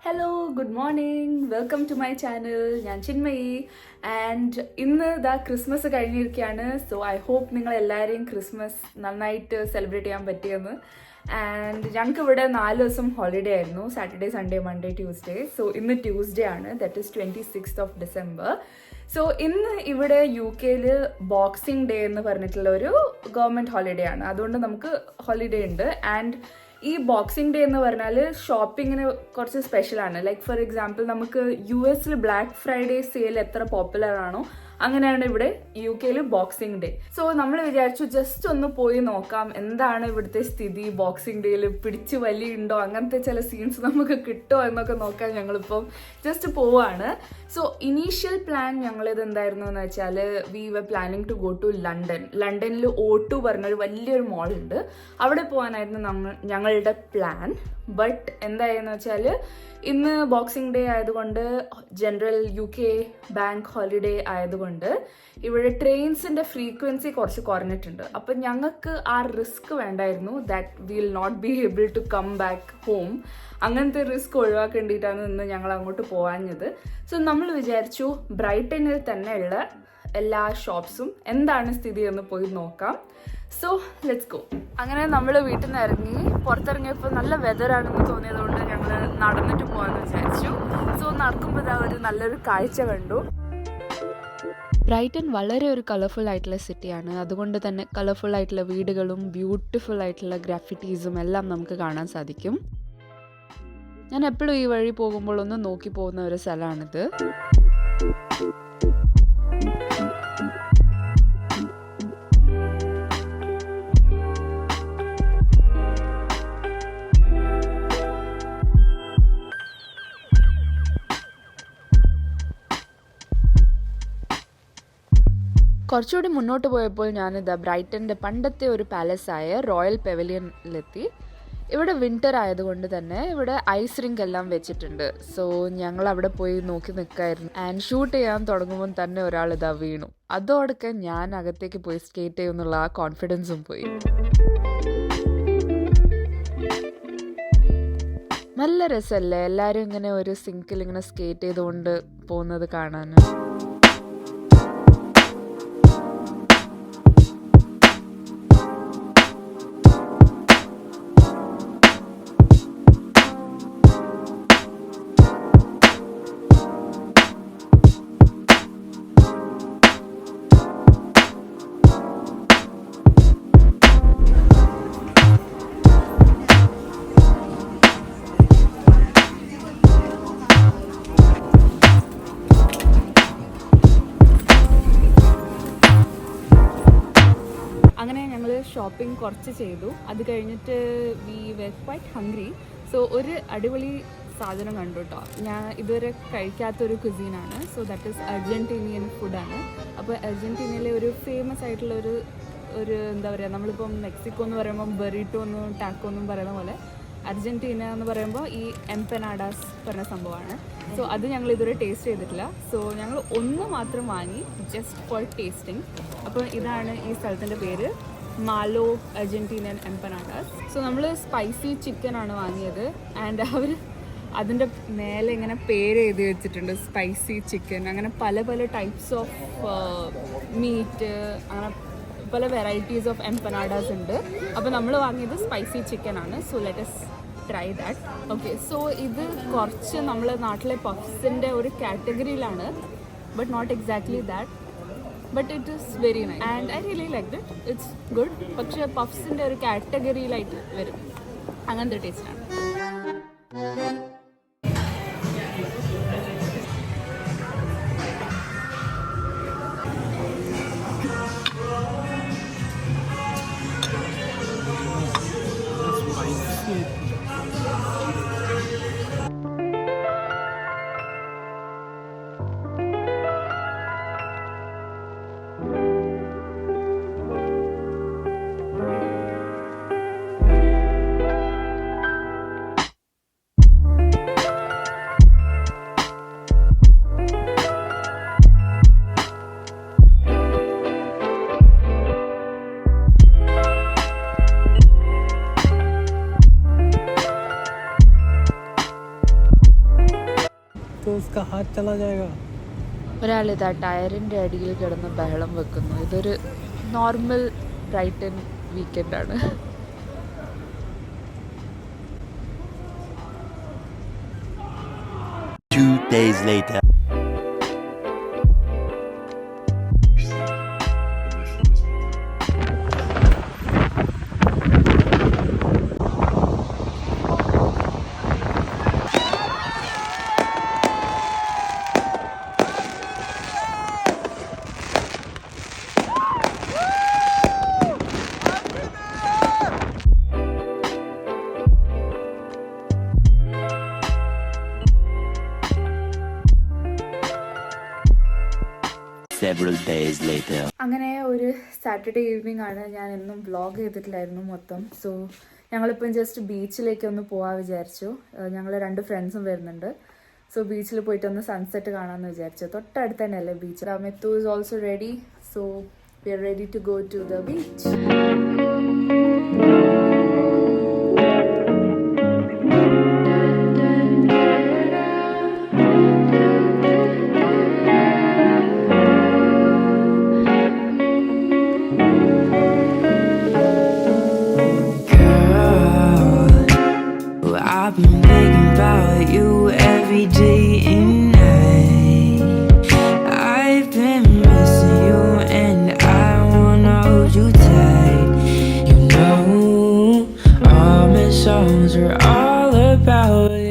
Hello good morning welcome to my channel. ഞാൻ Chinmayi and ഇന്ന് Christmas കഴിഞ്ഞിരിക്കുകയാണ്. സോ ഐ ഹോപ്പ് നിങ്ങൾ എല്ലാവരെയും ക്രിസ്മസ് നന്നായിട്ട് സെലിബ്രേറ്റ് ചെയ്യാൻ പറ്റിയെന്ന്. ആൻഡ് ഞങ്ങൾക്ക് ഇവിടെ 4 ദിവസം ഹോളിഡേ ആയിരുന്നു, Saturday Sunday Monday Tuesday. So ഇന്ന് ട്യൂസ്ഡേ ആണ്, that is 26th of December. So ഇന്ന് ഇവിടെ UK ബോക്സിംഗ് ഡേ എന്ന് പറഞ്ഞിട്ടുള്ള ഒരു ഗവൺമെൻറ് ഹോളിഡേ ആണ്, അതുകൊണ്ട് നമുക്ക് ഹോളിഡേ ഉണ്ട്. ആൻഡ് ഈ ബോക്സിംഗ് ഡേ എന്ന് പറഞ്ഞാൽ ഷോപ്പിങ്ങിന് കുറച്ച് സ്പെഷ്യലാണ്. ലൈക്ക് ഫോർ എക്സാമ്പിൾ നമുക്ക് US ബ്ലാക്ക് ഫ്രൈഡേ സെയിൽ എത്ര പോപ്പുലർ ആണോ അങ്ങനെയാണ് ഇവിടെ UK ബോക്സിംഗ് ഡേ. സോ നമ്മൾ വിചാരിച്ചു ജസ്റ്റ് ഒന്ന് പോയി നോക്കാം എന്താണ് ഇവിടുത്തെ സ്ഥിതി, ബോക്സിംഗ് ഡേയിൽ പിടിച്ച് വലിയുണ്ടോ, അങ്ങനത്തെ ചില സീൻസ് നമുക്ക് കിട്ടുമോ എന്നൊക്കെ നോക്കാൻ ഞങ്ങളിപ്പം ജസ്റ്റ് പോവാണ്. സോ ഇനീഷ്യൽ പ്ലാൻ ഞങ്ങളിത് എന്തായിരുന്നു എന്ന് വെച്ചാൽ we were planning to go to ലണ്ടനിൽ O2 പറഞ്ഞൊരു വലിയൊരു മോൾ ഉണ്ട്, അവിടെ പോകാനായിരുന്നു ഞങ്ങളുടെ പ്ലാൻ. ബട്ട് എന്തായെന്ന് വെച്ചാൽ ഇന്ന് ബോക്സിംഗ് ഡേ ആയതുകൊണ്ട്, ജനറൽ UK ബാങ്ക് ഹോളിഡേ ആയതുകൊണ്ട് ഇവിടെ ട്രെയിൻസിൻ്റെ ഫ്രീക്വൻസി കുറച്ച് കുറഞ്ഞിട്ടുണ്ട്. അപ്പം ഞങ്ങൾക്ക് ആ റിസ്ക് വേണ്ടായിരുന്നു, that will not be able to come back home. അങ്ങനത്തെ റിസ്ക് ഒഴിവാക്കേണ്ടിയിട്ടാണ് ഇന്ന് ഞങ്ങൾ അങ്ങോട്ട് പോകാഞ്ഞത്. സോ നമ്മൾ വിചാരിച്ചു ബ്രൈറ്റനിൽ തന്നെയുള്ള എല്ലാ ഷോപ്സും എന്താണ് സ്ഥിതി എന്ന് പോയി നോക്കാം. So let's go. അങ്ങനെ നമ്മൾ വീട്ടിൽ നിന്ന് ഇറങ്ങി, പുറത്തിറങ്ങിയപ്പോൾ നല്ല വെതറാണെന്ന് തോന്നിയതുകൊണ്ട് ഞങ്ങൾ നടന്നിട്ട് പോകാമെന്ന് വിചാരിച്ചു. സോ നടക്കുമ്പോൾ ഒരു നല്ലൊരു കാഴ്ച കണ്ടു. ബ്രൈറ്റൺ വളരെ ഒരു കളർഫുൾ ആയിട്ടുള്ള സിറ്റിയാണ്, അതുകൊണ്ട് തന്നെ കളർഫുൾ ആയിട്ടുള്ള വീടുകളും ബ്യൂട്ടിഫുൾ ആയിട്ടുള്ള ഗ്രാഫിറ്റീസും എല്ലാം നമുക്ക് കാണാൻ സാധിക്കും. ഞാൻ എപ്പോഴും ഈ വഴി പോകുമ്പോൾ ഒന്ന് നോക്കി പോകുന്ന ഒരു സ്ഥലമാണിത്. കുറച്ചുകൂടി മുന്നോട്ട് പോയപ്പോൾ ഞാനിത് ബ്രൈറ്റൻ്റെ പണ്ടത്തെ ഒരു പാലസായ റോയൽ പെവലിയനിലെത്തി. ഇവിടെ വിൻ്റർ ആയതുകൊണ്ട് തന്നെ ഇവിടെ ഐസ് റിങ്ക് എല്ലാം വെച്ചിട്ടുണ്ട്. സോ ഞങ്ങൾ അവിടെ പോയി നോക്കി നിൽക്കായിരുന്നു. ആൻഡ് ഷൂട്ട് ചെയ്യാൻ തുടങ്ങുമ്പോൾ തന്നെ ഒരാൾ വീണു. അതോടൊക്കെ ഞാൻ അകത്തേക്ക് പോയി സ്കേറ്റ് ചെയ്യുമെന്നുള്ള ആ കോൺഫിഡൻസും പോയി. നല്ല രസമല്ലേ എല്ലാവരും ഇങ്ങനെ ഒരു സിങ്കിൽ ഇങ്ങനെ സ്കേറ്റ് ചെയ്തുകൊണ്ട് പോകുന്നത് കാണാൻ. അങ്ങനെ ഞങ്ങൾ ഷോപ്പിംഗ് കുറച്ച് ചെയ്തു. അത് കഴിഞ്ഞിട്ട് we were quite hungry. So ഒരു അടിപൊളി സാധനം കണ്ടു കേട്ടോ. ഞാൻ ഇതുവരെ കഴിക്കാത്തൊരു കുസീനാണ്. സോ ദാറ്റ് ഈസ് അർജൻറ്റീനിയൻ ഫുഡാണ്. അപ്പോൾ അർജൻറ്റീനയിലെ ഒരു ഫേമസ് ആയിട്ടുള്ള ഒരു എന്താ പറയുക, നമ്മളിപ്പം മെക്സിക്കോ എന്ന് പറയുമ്പം ബെറിറ്റോ എന്നും ടാക്കോ എന്നും പറയുന്ന പോലെ അർജൻറ്റീന എന്ന് പറയുമ്പോൾ ഈ എംപനാഡാസ് പറഞ്ഞ സംഭവമാണ്. സോ അത് ഞങ്ങൾ ഇതുവരെ ടേസ്റ്റ് ചെയ്തിട്ടില്ല. സോ ഞങ്ങൾ ഒന്ന് മാത്രം വാങ്ങി ജസ്റ്റ് ഫോർ ടേസ്റ്റിംഗ്. അപ്പോൾ ഇതാണ് ഈ സ്ഥലത്തിൻ്റെ പേര്, മാലോ അർജൻറ്റീനൻ എംപനാഡാസ്. സോ നമ്മൾ സ്പൈസി ചിക്കനാണ് വാങ്ങിയത്. ആൻഡ് അവർ അതിൻ്റെ മേലെ ഇങ്ങനെ പേര് എഴുതി വെച്ചിട്ടുണ്ട്, സ്പൈസി ചിക്കൻ. അങ്ങനെ പല പല ടൈപ്സ് ഓഫ് മീറ്റ്, അങ്ങനെ പല വെറൈറ്റീസ് ഓഫ് എംപനാഡാസ് ഉണ്ട്. അപ്പോൾ നമ്മൾ വാങ്ങിയത് സ്പൈസി ചിക്കൻ ആണ്. So let us try that. Okay, so ഇത് കുറച്ച് നമ്മൾ നാട്ടിലെ പഫ്സിൻ്റെ ഒരു കാറ്റഗറിയിലാണ്, but not exactly that. But it is very nice and I really like it. It's good. പക്ഷേ പഫ്സിൻ്റെ ഒരു കാറ്റഗറിയിലായിട്ട് വരും, അങ്ങനത്തെ ടേസ്റ്റാണ്. उसका हाथ चला जाएगा. ഒരാളിതാ ടയറിൻ്റെ അടിയിൽ കിടന്ന് ബഹളം വെക്കുന്നു. ഇതൊരു normal brighten വീക്കെൻഡാണ്. 2 days later. Several days later. അങ്ങനെ ഒരു സാറ്റർഡേ ഈവനിങ് ആണ്. ഞാൻ എന്നും വ്ളോഗ് ചെയ്തിട്ടില്ലായിരുന്നു മൊത്തം. സോ ഞങ്ങളിപ്പം ജസ്റ്റ് ബീച്ചിലേക്ക് ഒന്ന് പോകാൻ വിചാരിച്ചു. ഞങ്ങൾ 2 ഫ്രണ്ട്സും വരുന്നുണ്ട്. സോ ബീച്ചിൽ പോയിട്ട് ഒന്ന് സൺസെറ്റ് കാണാമെന്ന് വിചാരിച്ചു. തൊട്ടടുത്ത് തന്നെയല്ലേ beach. Methu is also ready. So we are ready to go to the beach. I've been thinking about you every day and night. I've been missing you and I wanna hold you tight. You know, all my songs are all about you.